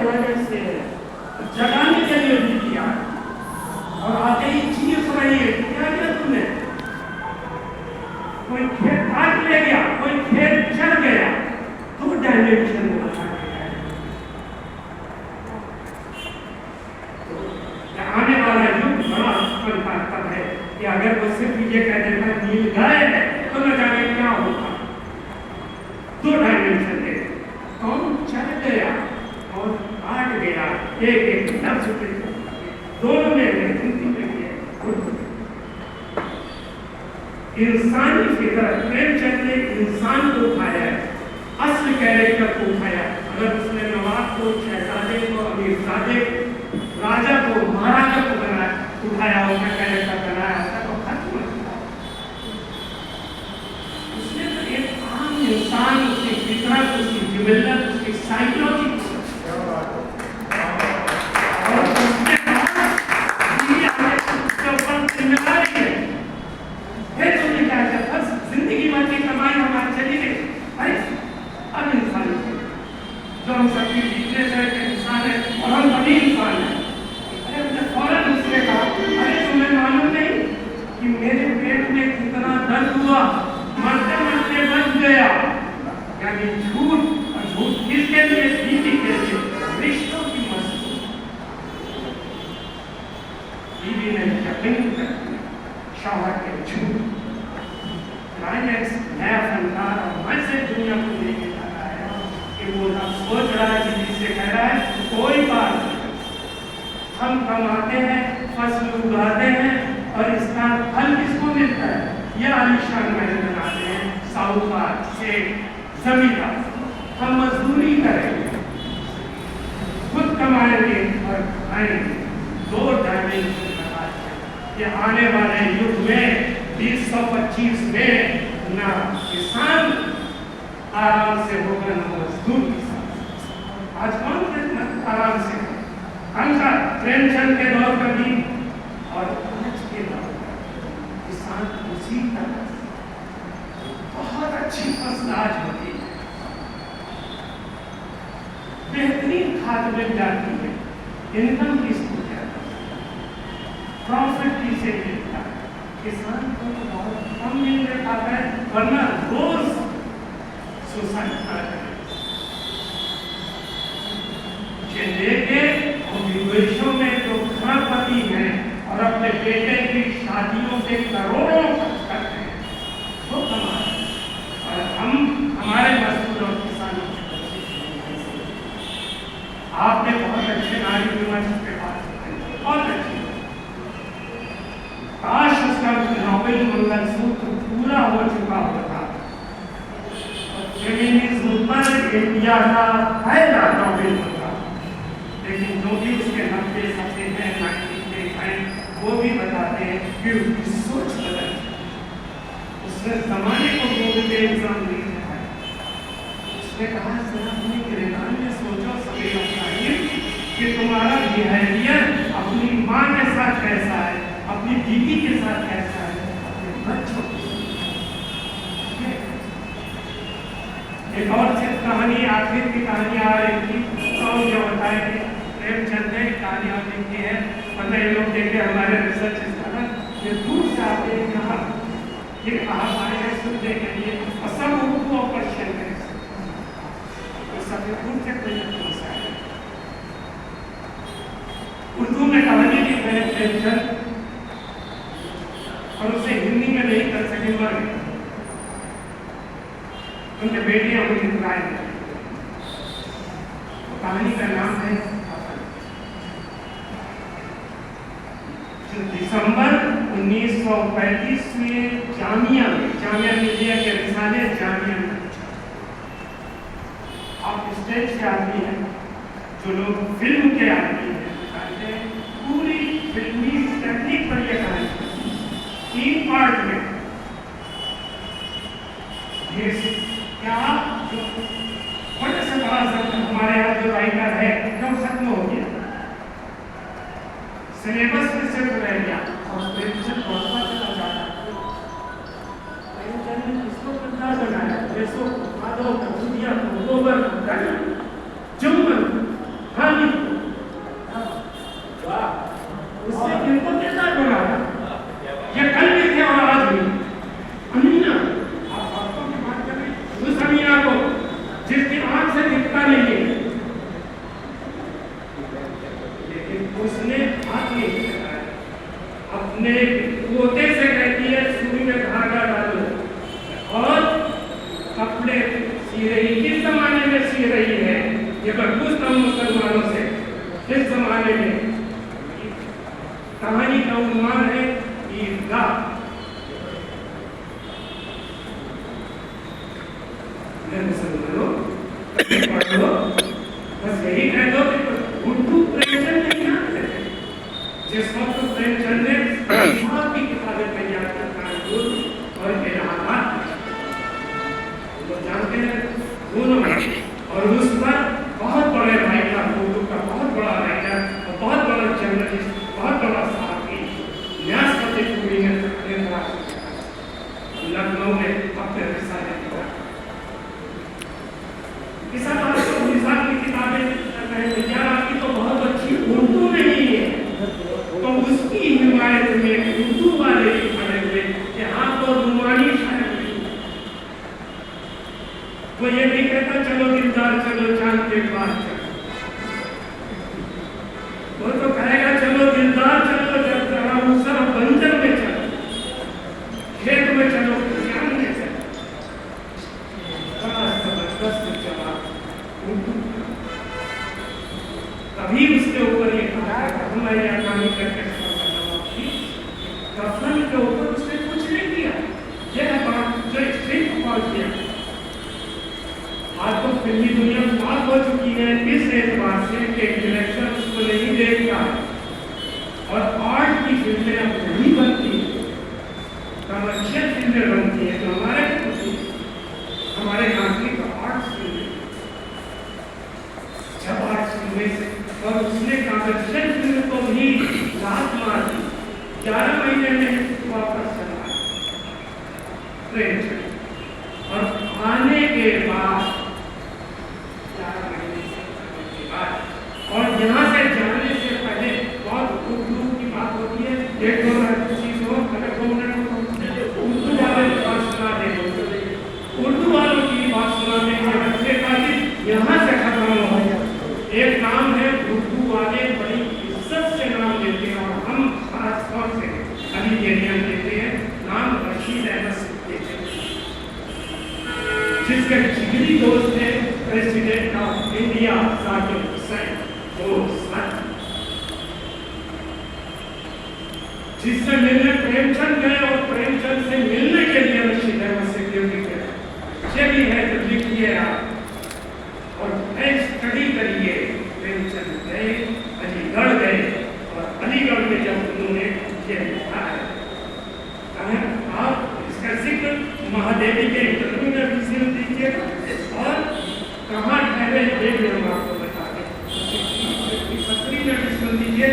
वजह से जगाने के लिए भी किया और आते ही चीख रही है, क्या किया तुमने? कोई खेत काट ले गया, कोई खेत चढ़ गया, तो डायमेंशन में आने वाला युग बड़ा तब है कि अगर वो सिर्फ ये कह देता नील गाय है तो न जाने क्या होगा। दो डायमेंशन है, कौन चढ़ गया और काट गया, एक एक लफ्ज पे दोनों में इंसानी फितरत। प्रेमचंद ने इंसान को उठाया, असली कैरेक्टर को उठाया। अगर उसने नवाब को, शहजादे को, अमीरजादे, राजा को, महाराजा को बनाया, उठाया, उसका कैरेक्टर बनाया था तो खत्म हो गया। उसने तो एक आम इंसान, उसकी फितरत, उसकी जिबल्लत, उसकी साइकोलॉजी दिसंबर 1935 में जामिया मिलिया के रिसाले जामिया में आप स्टेज के आदमी हैं, जो लोग फिल्म के आदमी हैं, पूरी फिल्मी टेक्निक पर यह कहानी 3 पार्ट में क्या बड़े से बड़ा हमारे यहाँ जो राइटर है एकदम खत्म हो गया, सिलेबस में सिर्फ रह गया और प्रेमचंद बढ़ता चला जा रहा है। प्रेमचंद ने इसको कितना बनाया, जैसो माधव का दुनिया को गोबर का जुम्मन, हाँ जिसकी आंख से दिखता नहीं है, लेकिन उसने हाथ नहीं लगाया, अपने पोते से कहती है सुई में धागा डालो और कपड़े सी रही। किस जमाने में सी रही है ये मैं पूछता हूँ मुसलमानों से, किस जमाने में? कहानी का उन्माद है ईदगाह। मुसलमानों पढ़ लो, बस यही कह दो कि उर्दू प्रेमचंद नहीं आते। जिस वक्त प्रेमचंद ने की किताबें तैयार की कानपुर और इलाहाबाद, तो जानते हैं दोनों, और उस पर बहुत बड़े राइटर, उर्दू का बहुत बड़ा राइटर और बहुत बड़ा जर्नलिस्ट, बहुत बड़ा साथी न्यासपति पूरी ने लखनऊ में अपने रिसाले लिखा। किसान आपको निजाम की किताबें यार आपकी तो बहुत अच्छी उर्दू नहीं है, तो उसकी हिमायत में उर्दू वाले भी खड़े हुए कि हाँ तो रुमानी शायर वो ये नहीं कहता चलो दिलदार चलो चांद के पार चलो, वो तो कहेगा चलो दिलदार चलो जरा उसर बंजर में चलो, खेत में चलो, ज्ञान में चलो। बड़ा जबरदस्त जवाब उर्दू। तभी उसके ऊपर ये कहा हमारे आगामी करके कफन के ऊपर उसने कुछ नहीं किया। यह बात जो एक्सट्रीम कॉल किया आज तो फिल्मी दुनिया में बात हो चुकी है इस एतबार से कि इलेक्शन उसको नहीं देखता और आर्ट की फिल्में अब नहीं बनती, कमर्शियल फिल्में बनती है। तो हमारे नागरिक आर्ट फिल्में जब आर्ट फिल्में से और उसने कमर्शियल फिल्म को भी लात मार दी, 11 महीने में वापस चला प्रेमचंद, और आने के बाद 11 महीने के बाद और यहाँ से जाने से पहले बहुत उर्दू की बात होती है, एक दो चीज हो अगर 2 मिनट उर्दू वाले की बात सुना दे, उर्दू वालों की बात सुनाने के बच्चे का यहाँ से खत्म हो गया। एक नाम है उर्दू वाले बड़ी इज्जत से नाम लेते हैं और हम खास तौर से अली एरिया देते हैं, नाम रशीद अहमद सिद्दीकी, जिसके जिगरी दोस्त थे president of India Zakir Hussain, जिससे मिलने प्रेमचंद गए और प्रेमचंद से मिलने के लिए रशीद अहमद सिद्दीकी गए। ये भी है तो लिखिए आप और स्टडी करिए। प्रेमचंद गए, अलीगढ़ गए और अलीगढ़ में जब उन्होंने ये लिखा है आप इसका जिक्र महादेवी के इंटरव्यू में भी सुन दीजिएगा और कहाँ ठहरे ये भी हम आपको बता दें, पत्री में भी सुन दीजिए।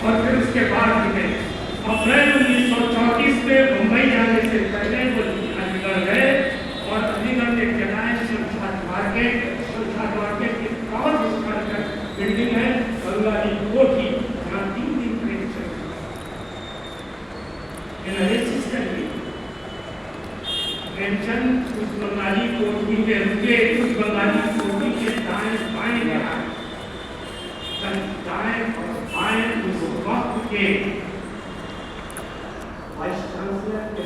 और फिर उसके बाद भी गए अप्रैल 1934 में मुंबई जाने से पहले वो अलीगढ़ गए और अलीगढ़ में एक जगह है सुल्तान मार्केट की बहुत बिल्डिंग है बंगाली कोठी, जहाँ 3 दिन प्रेमचंद एनालिसिस करिए। प्रेमचंद उस बंगाली कोठी में रुके, उस बंगाली कोठी के दाएं बाएं दाएं और बाएं उस वक्त के वाइस चांसलर के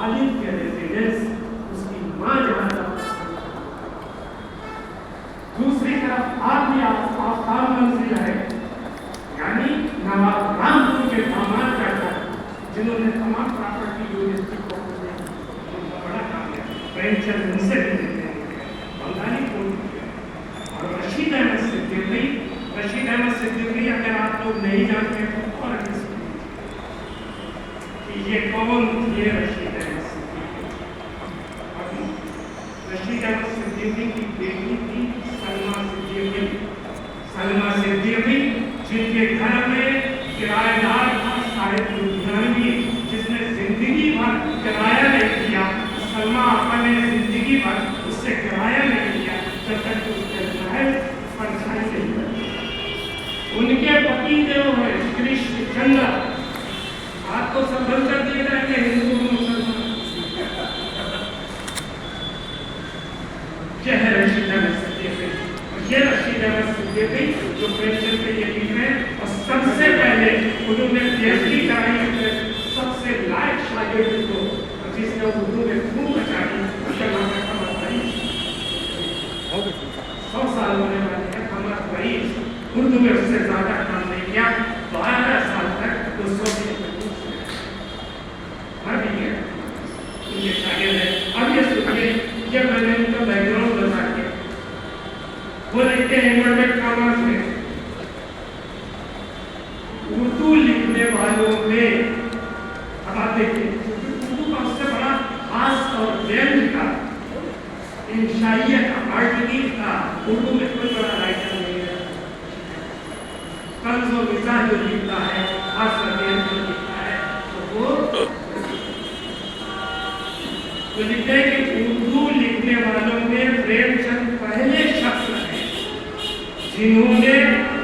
आलिम के रेजिडेंस, उसकी माँ जहाँ तक, दूसरी तरफ आप भी आस्थान मंजिल है, यानी नवाब रामपुर के दामाद का, जिन्होंने तमाम प्रॉपर्टी यूनिवर्सिटी को उनका बड़ा काम है। प्रेमचंद उनसे भी मिलते हैं बंगाली कोठी और रशीद अहमद सिद्दीकी। रशीद अहमद सिद्दीकी अगर आप लोग नहीं जानते तो और कि ये कौन थे रशीद अहमद सिद्दीकी। रशीद अहमद सिद्दीकी की बेटी थी सलमा सिद्दीकी, जिनके घर में किराएदार था साहिब लुधियानवी, जिसने जिंदगी भर किराया नहीं दिया। सलमा अपने जिंदगी भर उससे किराया नहीं दिया जब तक उसके महल परछाई नहीं बनी। उनके पति देव है कृष्ण चंद्र, आपको संबंध कर दिए जाएंगे हिंदू मुसलमान। यह है रशीद अहमद ये रशीद अहमद सिद्दीकी जो प्रेमचंद के ये लिख रहे हैं, और सबसे पहले उन्होंने पीएचडी कराई सबसे लायक शागिर्द को, जिसने उर्दू में खूब मचाई, उसका नाम है कमर वरीस। 100 साल होने वाले हैं कमर वरीस। उर्दू में उससे ज्यादा काम नहीं किया, 12 साल तक वो सोवियत मर भी गया। ये शागिर्द है। अब ये सुनिए, ये मैंने उनका बैकग्राउंड बता दिया। वो लिखते हैं इन्वर्टेड कॉमर्स में, उर्दू लिखने वालों में, अब आप देखिए उर्दू का उससे बड़ा खास और व्यंग्य का, इंशाइयत का, आर्टिकल का उर्दू में कोई बड़ा राइटर नहीं है। कर्ज और मिजाज जो लिखता है, खास करके जो लिखता है, तो वो लिखते हैं कि उर्दू लिखने वालों में प्रेमचंद पहले शख्स हैं जिन्होंने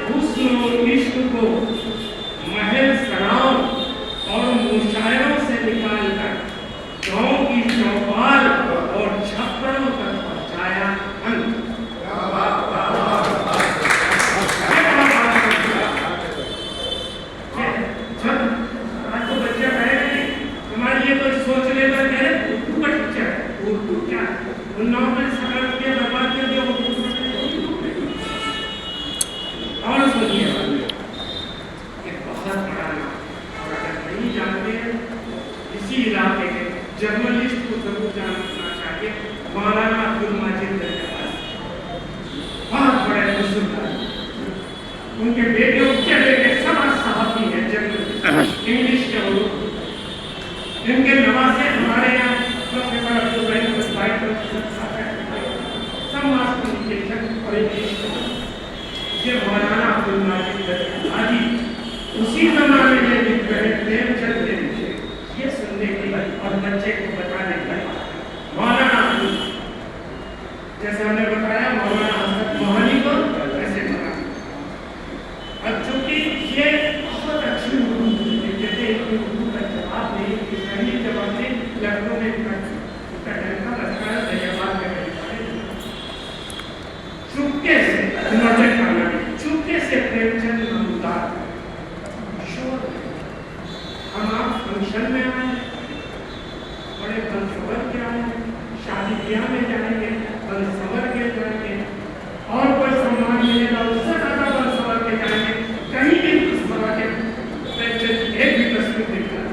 हुस्न और इश्क को महल सराओं और मुशायरों से निकालकर गांव की चौपाल और छप्परों तक पहुंचाया। जब आज तो बच्चे कहेंगे हमारे लिए तो सोच ले तो कह रहे उर्दू का टीचर है, उर्दू क्या उन लोगों ने सरल के बर्बाद कर दिया। और सुनिए, ये बहुत बड़ा नाम, और अगर नहीं जानते हैं इसी इलाके के जर्नलिस्ट को जरूर जानना चाहिए, मौलाना अब्दुल माजिद दरियाबाद, बहुत बड़े बुजुर्ग, उनके बेटे उनके बेटे सब सहाफी हैं, जर्नलिस्ट इंग्लिश के और इनके नवासे हमारे यहाँ प्रोफेसर अब्दुल रहीम भाई सब मास कम्युनिकेशन और इंग्लिश। ये मौलाना अब्दुल माजिद दरियाबादी उसी जमाने में लिख रहे प्रेमचंद के पीछे, ये सुनने की और बच्चे को बताने की। मौलाना जैसे हमने बताया, मौलाना हसन मोहानी को कैसे बना, और चूंकि ये बहुत अच्छी उर्दू लिखते थे, उर्दू का जवाब नहीं, सही जवाब नहीं, लखनऊ में उसका डंका लगता है दरियाबाद में चुपके से चुपके से प्रेमचंद नमूदार शोर। हम आप फंक्शन में आए, बड़े बंसवर के आए, शादी ब्याह में जाएंगे, बंसवर के जाएंगे, और कोई सम्मान मिलेगा उससे ज्यादा बंसवर के जाएंगे, कहीं भी उस तरह के प्रेमचंद एक भी तस्वीर दिखा,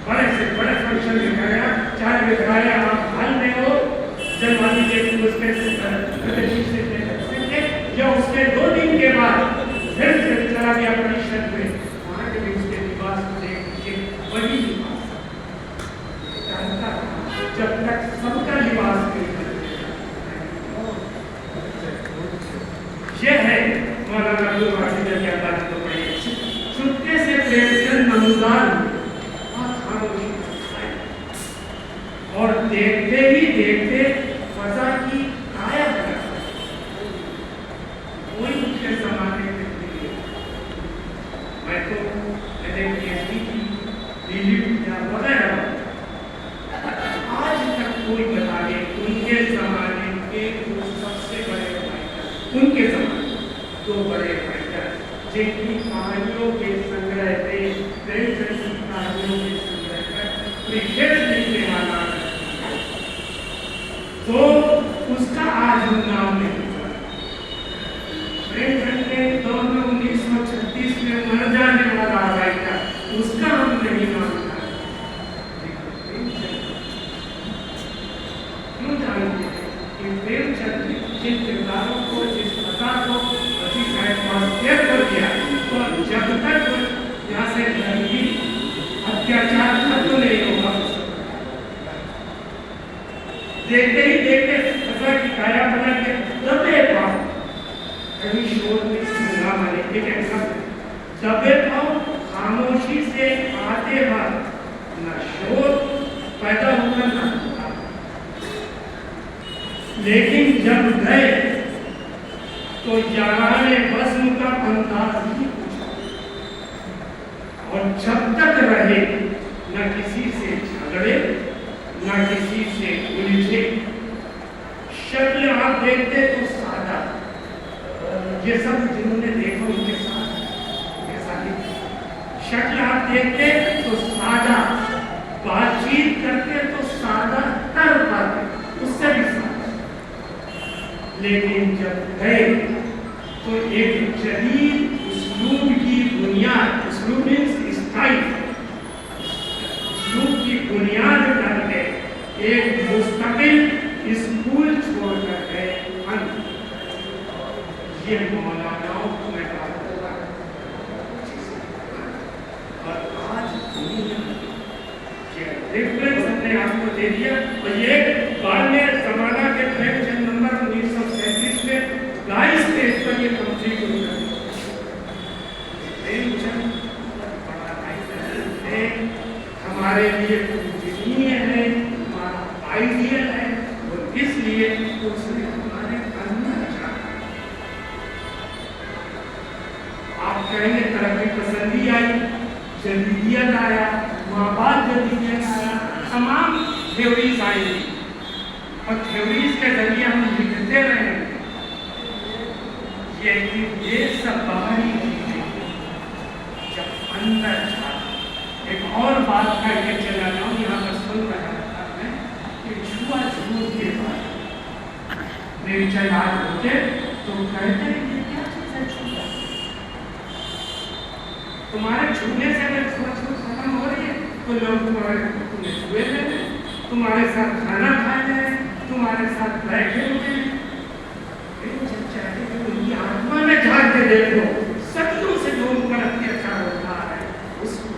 बड़े से बड़े फंक्शन दिखाया, चाहे दिखाया आप हाल में हो, जन्मानी के उसके या उसके 2 दिन के बाद फिर से चला गया परिषद में, वहाँ के भी उसके लिबास को देख के वही लिबास जानता जब तक सबका लिबास ये है मौलाना अब्दुल माजिद दरियाबादी को पढ़िए। चुपके से प्रेमचंद नमूदार और देखते ही देखते फजा की काया बना, कोई उसके जमाने में नहीं। मैं तो मैंने पीएचडी की, डीलिट या वगैरह, आज तक कोई बता दे उनके जमाने के जो सबसे बड़े राइटर, उनके जमाने 2 बड़े राइटर जिनकी कहानियों के संग्रह थे, प्रेमचंद की कहानियों के संग्रह क्रिकेट लिखने वाला, तो उसका आज हम नाम नहीं पता। प्रेमचंद के दौर में 1936 में मर जाने वाला राइटर, उसका हम नहीं मानता। क्यों जानते हैं कि प्रेमचंद जिन किरदारों को, जिस कथा को वसी साहब पास शेयर कर दिया, तो जब तक यहाँ से गरीबी अत्याचार खत्म नहीं होगा, देखते ही देखते फजा की काया बना के दबे पाओ, कहीं शोर में सुना मारे, लेकिन सब दबे पाओ, खामोशी से आते वक्त न शोर पैदा हुआ न, लेकिन जब गए तो याराने बज़्म का अंदाज ही पूछा, और जब तक रहे न किसी से झगड़े न किसी से उलझे। शक्ल आप देखते तो सादा, ये सब जिन्होंने देखा उनके साथ शक्ल आप देखते तो सादा, बातचीत करते तो सादा कर पाते, उससे भी सादा। लेकिन जब गए तो एक जदीद उस्लूब की बुनियाद, उस्लूब मीन्स स्टाइल, उस्लूब की बुनियाद डालते एक मुस्तकिल स्कूल छोड़कर गए। ये मौलानाओं को मैं बात कर रहा हूँ। और आज रेफरेंस हमने आपको दे दिया, और ये बाद में जमाना के ट्रेंड नंबर 1937 में 22 पेज पर ये कंप्लीट हो गया। हमारे लिए पूजनीय है, हमारा आइडियल है, और इसलिए उसने हमारे अंदर जाना। आप कहेंगे तरक्की पसंदी आई, जदीदियत आया, माँ बाप जदीदियत आया, तमाम थ्योरीज आएंगी, और थ्योरीज के जरिए हम लिखते रहेंगे। ये सब बाहरी चीजें जब अंदर जा। एक और बात का ये चला जाऊँ, यहाँ पर सुन रहा था मैं कि छुआछूत के बारे में विचार होते तो कहते हैं ये क्या चीज़ है छुआ, तुम्हारे छूने से अगर छुआछूत खत्म हो रही है तो लोग तुम्हें छुए ले, तुम्हारे साथ खाना खा जाए, तुम्हारे साथ बैठे हुए उनकी आत्मा में झाँक के देखो, सदियों से जो उनका अत्याचार होता है उसको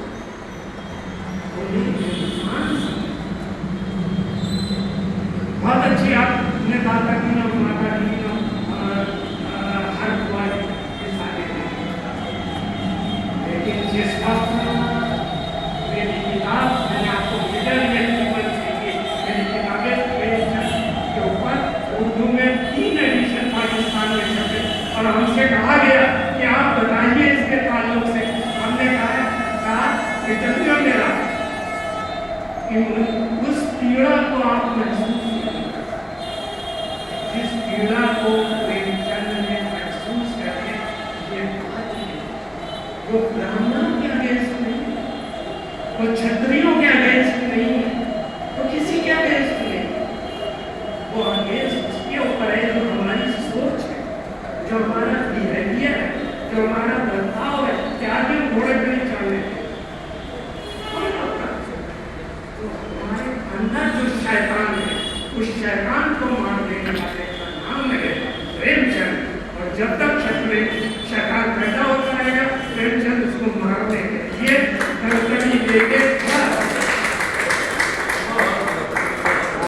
बहुत अच्छी आपने कहा था कि ना माता जी हर दुआ के सारे, लेकिन जिस वक्त मेरी किताब मैंने आपको मिडल में मेरी किताबें के ऊपर उर्दू में 3 एडिशन पाकिस्तान में छपे, और हमसे कहा गया कि आप बताइए इसके ताल्लुक से। हमने कहा कि जब मेरा उस पीड़ा को आप महसूस करें, जिस पीड़ा को प्रेमचंद ने महसूस करके ये बात की, वो ब्राह्मणों के अगेंस्ट नहीं, वो क्षत्रियों के अगेंस्ट नहीं है, तो किसी के अगेंस्ट नहीं, वो अगेंस्ट उसके ऊपर है जो हमारी सोच है, जो हमारा बिहेवियर है, जो हमारा बर्ताव है। क्या हम घोड़े पर नहीं चल रहे, अंदर जो शैतान है उस शैतान को मार देने वाले का नाम है प्रेमचंद। और जब तक शैतान